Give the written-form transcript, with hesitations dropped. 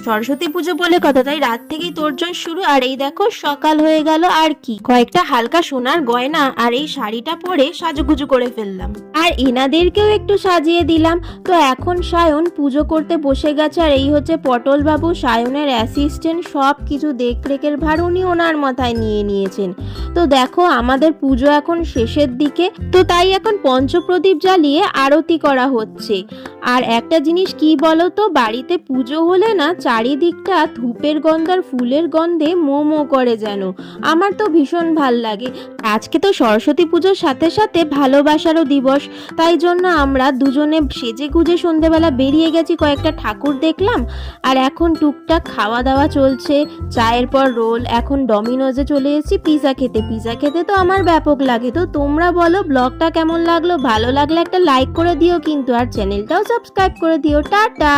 সরস্বতী পুজো বলে কথা, তাই রাত থেকেই তোড়জোড় শুরু। আর এই দেখো সকাল হয়ে গেল, আর কি কয়েকটা হালকা সোনার গয়না আর এই শাড়িটা পরে সাজুগুজু করে ফেললাম, আর এনাদেরকেও একটু সাজিয়ে দিলাম। তো এখন সায়ন পুজো করতে বসে গেছে, আর এই হচ্ছে পটল বাবু, সায়নের অ্যাসিস্ট্যান্ট। সব কিছু দেখরেখের ভার উনি ওনার মাথায় নিয়ে নিয়েছেন। তো দেখো আমাদের পুজো এখন শেষের দিকে, তো তাই এখন পঞ্চপ্রদীপ জ্বালিয়ে আরতি করা হচ্ছে। আর একটা জিনিস কি বলো তো, বাড়িতে পুজো হলে না চারিদিকটা ধূপের গন্ধ আর ফুলের গন্ধে মো মো করে যেন। আমার তো ভীষণ ভাল লাগে। আজকে তো সরস্বতী পুজোর সাথে সাথে ভালোবাসারও দিবস, তাই জন্য আমরা দুজনে সেজে গুজে সন্ধেবেলা বেরিয়ে গেছি, কয়েকটা ঠাকুর দেখলাম। আর এখন টুকটাক খাওয়া দাওয়া চলছে, চায়ের পর রোল, এখন ডমিনোজে চলে এসেছি পিৎজা খেতে। পিৎজা খেতে তো আমার ব্যাপক লাগে। তো তোমরা বলো ব্লগটা কেমন লাগলো, ভালো লাগলে একটা লাইক করে দিও কিন্তু, আর চ্যানেলটাও সাবস্ক্রাইব করে দিও। টাটা।